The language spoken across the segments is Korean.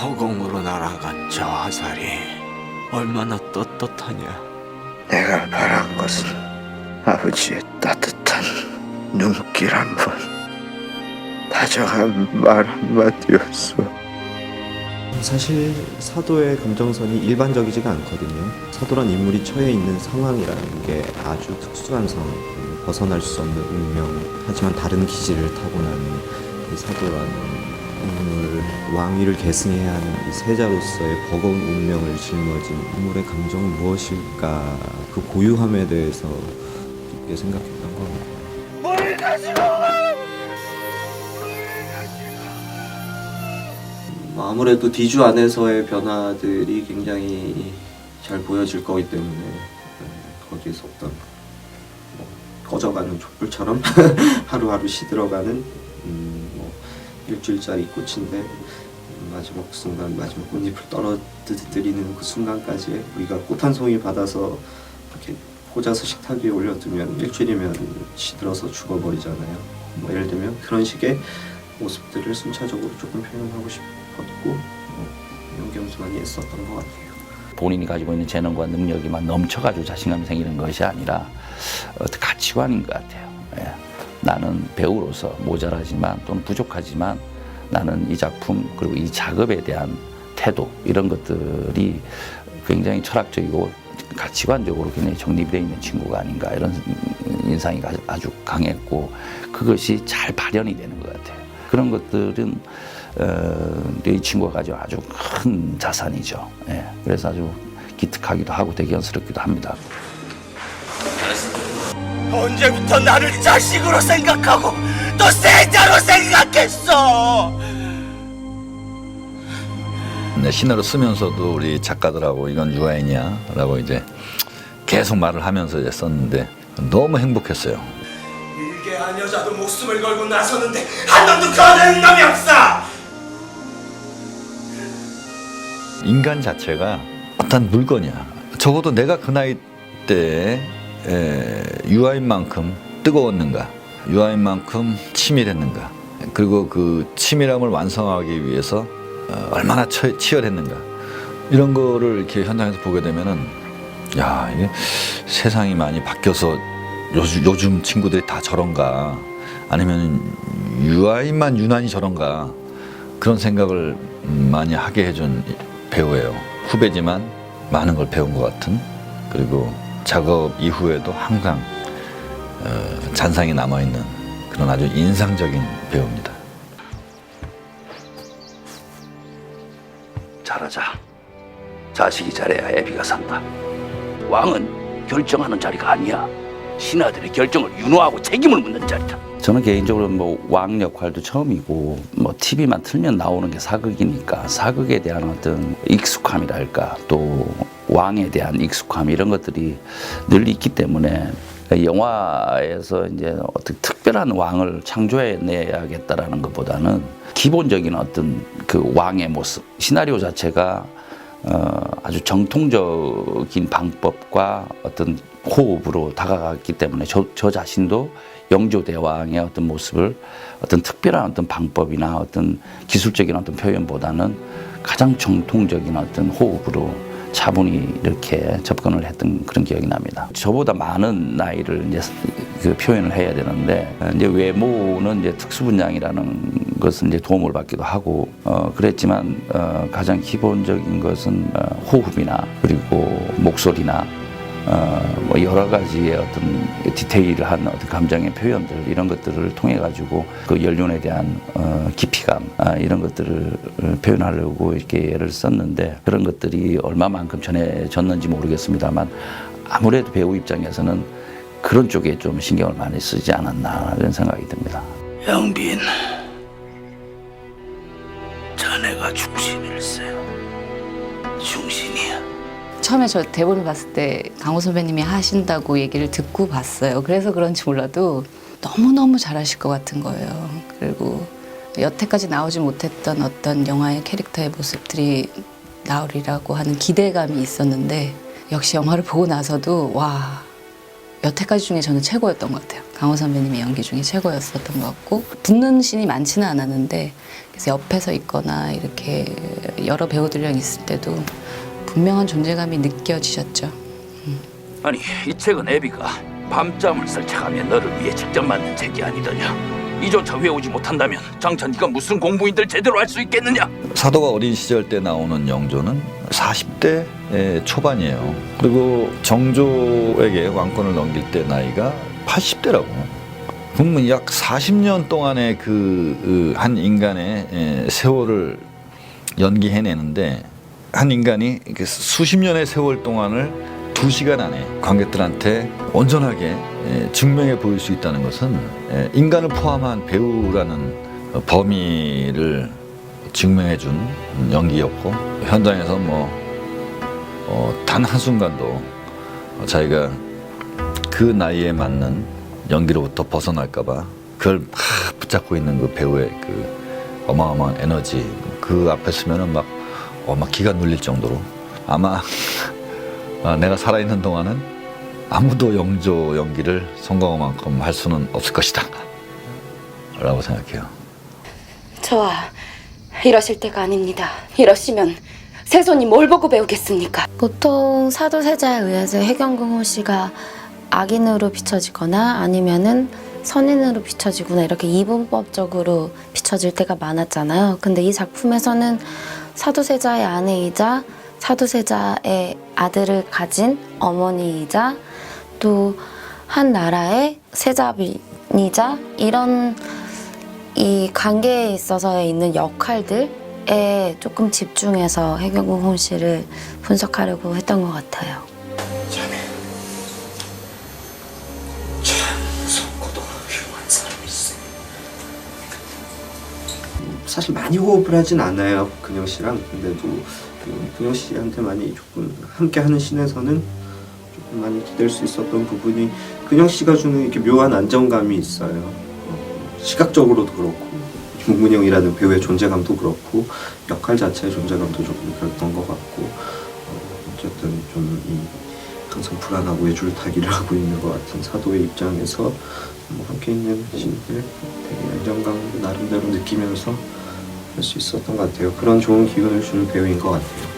허공으로 날아간 저 화살이 얼마나 떳떳하냐. 내가 바란 것은 아버지의 따뜻한 눈길 한 번, 다정한 말 한마디였어. 사실 사도의 감정선이 일반적이지가 않거든요. 사도란 인물이 처해 있는 상황이라는 게 아주 특수한 상황, 벗어날 수 없는 운명, 하지만 다른 기질을 타고난 이 사도라는 인물, 왕위를 계승해야 하는 이 세자로서의 버거운 운명을 짊어진 인물의 감정은 무엇일까, 그 고유함에 대해서 깊게 생각했던 겁니다. 아무래도 디주 안에서의 변화들이 굉장히 잘 보여질 거기 때문에 거기에서 어떤 꺼져가는 촛불처럼 하루하루 시들어가는 일주일짜리 꽃인데 마지막 순간, 마지막 꽃잎을 떨어뜨리는 그 순간까지 우리가 꽃 한 송이 받아서 이렇게 꽂아서 식탁 위에 올려두면 일주일이면 시들어서 죽어버리잖아요. 예를 들면 그런 식의 모습들을 순차적으로 조금 표현하고 싶었고 연기하면서 많이 애썼던 것 같아요. 본인이 가지고 있는 재능과 능력이만 넘쳐가지고 자신감이 생기는 것이 아니라 어떤 가치관인 것 같아요. 예. 나는 배우로서 모자라지만 또는 부족하지만 나는 이 작품 그리고 이 작업에 대한 태도 이런 것들이 굉장히 철학적이고 가치관적으로 굉장히 정립이 되어 있는 친구가 아닌가 이런 인상이 아주 강했고 그것이 잘 발현이 되는 것 같아요. 그런 것들은 이 친구가 가지고 아주 큰 자산이죠. 예. 그래서 아주 기특하기도 하고 대견스럽기도 합니다. 언제부터 나를 자식으로 생각하고 또 세자로 생각했어? 네, 신화로 쓰면서도 우리 작가들하고 이건 유아인이야 라고 이제 계속 말을 하면서 이제 썼는데 너무 행복했어요. 일개한 여자도 목숨을 걸고 나서는데 한 놈도 거는 놈이 없어! 인간 자체가 어떤 물건이야. 적어도 내가 그 나이 때 유아인만큼 뜨거웠는가, 유아인만큼 치밀했는가, 그리고 그 치밀함을 완성하기 위해서 얼마나 치열했는가, 이런 거를 이렇게 현장에서 보게 되면은 야, 이게 세상이 많이 바뀌어서 요즘 친구들이 다 저런가, 아니면 유아인만 유난히 저런가, 그런 생각을 많이 하게 해준 배우예요. 후배지만 많은 걸 배운 것 같은, 그리고 작업 이후에도 항상 잔상이 남아있는 그런 아주 인상적인 배우입니다. 잘하자. 자식이 잘해야 애비가 산다. 왕은 결정하는 자리가 아니야. 신하들의 결정을 윤호하고 책임을 묻는 자리다. 저는 개인적으로 왕 역할도 처음이고 TV만 틀면 나오는 게 사극이니까 사극에 대한 어떤 익숙함이랄까 또 왕에 대한 익숙함 이런 것들이 늘 있기 때문에 영화에서 이제 어떻게 특별한 왕을 창조해내야겠다라는 것보다는 기본적인 어떤 그 왕의 모습, 시나리오 자체가 아주 정통적인 방법과 어떤 호흡으로 다가갔기 때문에 저 자신도 영조대왕의 어떤 모습을 어떤 특별한 어떤 방법이나 어떤 기술적인 어떤 표현보다는 가장 정통적인 어떤 호흡으로 차분히 이렇게 접근을 했던 그런 기억이 납니다. 저보다 많은 나이를 이제 그 표현을 해야 되는데 이제 외모는 이제 특수분장이라는 것은 이제 도움을 받기도 하고 그랬지만 가장 기본적인 것은 호흡이나 그리고 목소리나 여러 가지의 어떤 디테일한 어떤 감정의 표현들 이런 것들을 통해 가지고 그 연륜에 대한 깊이감 이런 것들을 표현하려고 이렇게 애를 썼는데 그런 것들이 얼마만큼 전해졌는지 모르겠습니다만 아무래도 배우 입장에서는 그런 쪽에 좀 신경을 많이 쓰지 않았나 이런 생각이 듭니다. 영빈, 자네가 중신일세. 중신이야. 처음에 저 대본을 봤을 때 강호 선배님이 하신다고 얘기를 듣고 봤어요. 그래서 그런지 몰라도 너무너무 잘하실 것 같은 거예요. 그리고 여태까지 나오지 못했던 어떤 영화의 캐릭터의 모습들이 나오리라고 하는 기대감이 있었는데 역시 영화를 보고 나서도 와, 여태까지 중에 저는 최고였던 것 같아요. 강호 선배님의 연기 중에 최고였었던 것 같고 붙는 씬이 많지는 않았는데 그래서 옆에 서 있거나 이렇게 여러 배우들이랑 있을 때도 분명한 존재감이 느껴지셨죠. 아니 이 책은 애비가 밤잠을 설쳐가며 너를 위해 직접 만든 책이 아니더냐. 이조차 외우지 못한다면 장차 네가 무슨 공부인들 제대로 할 수 있겠느냐. 사도가 어린 시절 때 나오는 영조는 40대 초반이에요. 그리고 정조에게 왕권을 넘길 때 나이가 80대라고. 그러면 약 40년 동안의 그 한 인간의 세월을 연기해내는데 한 인간이 수십 년의 세월 동안을 2시간 안에 관객들한테 온전하게 증명해 보일 수 있다는 것은 인간을 포함한 배우라는 범위를 증명해 준 연기였고 현장에서 단 한순간도 자기가 그 나이에 맞는 연기로부터 벗어날까 봐 그걸 막 붙잡고 있는 그 배우의 그 어마어마한 에너지 그 앞에 서면은 막 기가 눌릴 정도로 아마 내가 살아있는 동안은 아무도 영조 연기를 성공한 만큼 할 수는 없을 것이다 라고 생각해요. 저와 이러실 때가 아닙니다. 이러시면 세손이 뭘 보고 배우겠습니까? 보통 사도세자에 의해서 해경궁호 씨가 악인으로 비춰지거나 아니면은 선인으로 비춰지거나 이렇게 이분법적으로 비춰질 때가 많았잖아요. 근데 이 작품에서는 사도세자의 아내이자 사도세자의 아들을 가진 어머니이자 또 한 나라의 세자빈이자 이런 이 관계에 있어서에 있는 역할들에 조금 집중해서 해경궁호 씨를 분석하려고 했던 것 같아요. 자네 참 무섭고도 흉한 사람이세. 사실 많이 호흡을 하진 않아요, 근영 씨랑. 근데도 근영 씨한테 많이 조금 함께하는 씬에서는 조금 많이 기댈 수 있었던 부분이 근영 씨가 주는 이렇게 묘한 안정감이 있어요. 시각적으로도 그렇고 문근영이라는 배우의 존재감도 그렇고 역할 자체의 존재감도 조금 그랬던 것 같고 어쨌든 좀 항상 불안하고 애줄타기를 하고 있는 것 같은 사도의 입장에서 함께 있는 씬들 되게 안정감을 나름대로 느끼면서 할 수 있었던 것 같아요. 그런 좋은 기운을 주는 배우인 것 같아요.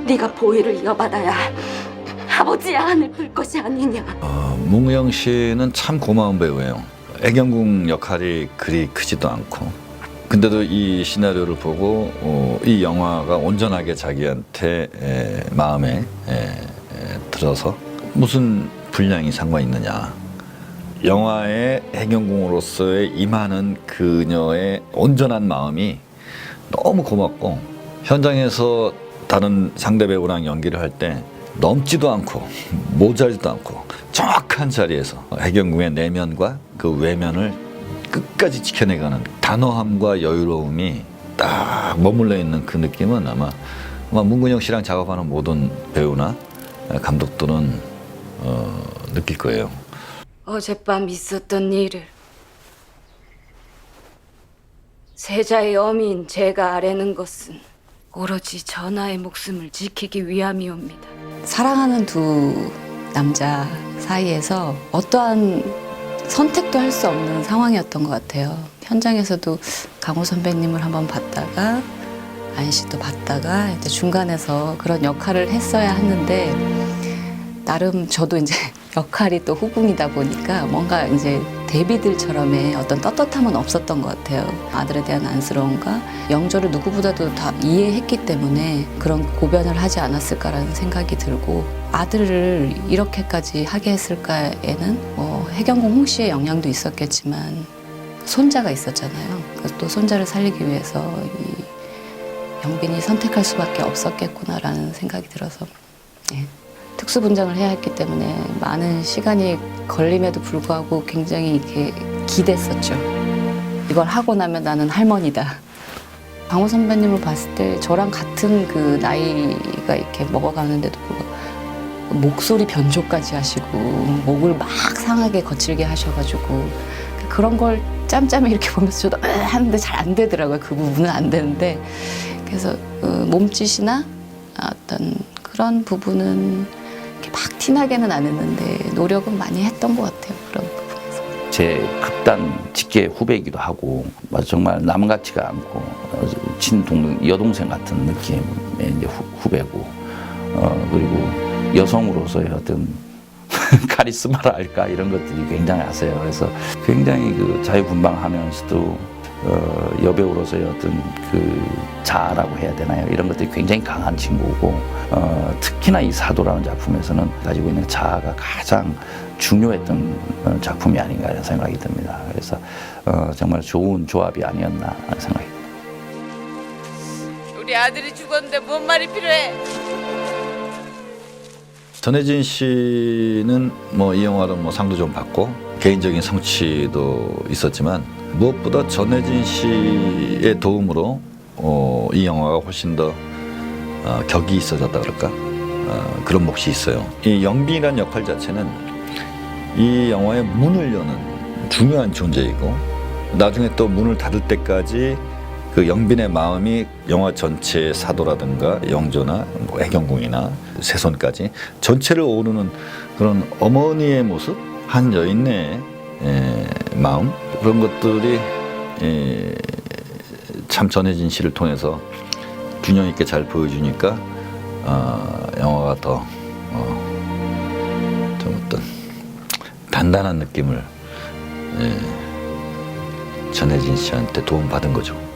네가 보위를 이어받아야 아버지의 안을 볼 것이 아니냐. 문근영 씨는 참 고마운 배우예요. 애경궁 역할이 그리 크지도 않고 근데도 이 시나리오를 보고 이 영화가 온전하게 자기한테 마음에 들어서 무슨 분량이 상관 있느냐. 영화의 해경궁으로서의 임하는 그녀의 온전한 마음이 너무 고맙고 현장에서 다른 상대 배우랑 연기를 할 때 넘지도 않고 모자르지도 않고 정확한 자리에서 해경궁의 내면과 그 외면을 끝까지 지켜내가는 단호함과 여유로움이 딱 머물러 있는 그 느낌은 아마 문근영 씨랑 작업하는 모든 배우나 감독들은 느낄 거예요. 어젯밤 있었던 일을 세자의 어미인 제가 아뢰는 것은 오로지 전하의 목숨을 지키기 위함이옵니다. 사랑하는 두 남자 사이에서 어떠한 선택도 할 수 없는 상황이었던 것 같아요. 현장에서도 강호 선배님을 한번 봤다가 안 씨도 봤다가 이제 중간에서 그런 역할을 했어야 하는데 나름 저도 이제 역할이 또 후궁이다 보니까 뭔가 이제 데뷔들처럼의 어떤 떳떳함은 없었던 것 같아요. 아들에 대한 안쓰러움과 영조를 누구보다도 다 이해했기 때문에 그런 고변을 하지 않았을까라는 생각이 들고 아들을 이렇게까지 하게 했을까에는 해경궁 홍 씨의 영향도 있었겠지만 손자가 있었잖아요. 그래서 또 손자를 살리기 위해서 이 영빈이 선택할 수밖에 없었겠구나라는 생각이 들어서 특수분장을 해야 했기 때문에 많은 시간이 걸림에도 불구하고 굉장히 이렇게 기댔었죠. 이걸 하고 나면 나는 할머니다. 강호 선배님을 봤을 때 저랑 같은 그 나이가 이렇게 먹어가는데도 불구하고 목소리 변조까지 하시고 목을 막 상하게 거칠게 하셔가지고 그런 걸 짬짬이 이렇게 보면서 저도 하는데 잘 안 되더라고요. 그 부분은 안 되는데 그래서 몸짓이나 어떤 그런 부분은 그렇게 막 티나게는 안 했는데 노력은 많이 했던 것 같아요. 그런 부분에서. 제 극단 직계 후배이기도 하고 정말 남 같지가 않고 여동생 같은 느낌의 이제 후배고 그리고 여성으로서의 어떤 카리스마랄까 이런 것들이 굉장하세요. 그래서 굉장히 그 자유분방하면서도 여배우로서의 어떤 그 자아라고 해야 되나요? 이런 것들이 굉장히 강한 친구고 특히나 이 사도라는 작품에서는 가지고 있는 자아가 가장 중요했던 작품이 아닌가 이런 생각이 듭니다. 그래서 정말 좋은 조합이 아니었나 하는 생각이 듭니다. 우리 아들이 죽었는데 뭔 말이 필요해? 전혜진 씨는 뭐 이 영화로 뭐 상도 좀 받고 개인적인 성취도 있었지만 무엇보다 전혜진 씨의 도움으로 이 영화가 훨씬 더 격이 있어졌다 그럴까 그런 몫이 있어요. 이 영빈이라는 역할 자체는 이 영화의 문을 여는 중요한 존재이고 나중에 또 문을 닫을 때까지 그 영빈의 마음이 영화 전체의 사도라든가 영조나 뭐 해경궁이나 세손까지 전체를 오르는 그런 어머니의 모습, 한 여인의 마음 그런 것들이 참 전혜진 씨를 통해서 균형 있게 잘 보여주니까 영화가 더 좀 어떤 단단한 느낌을 전혜진 씨한테 도움받은 거죠.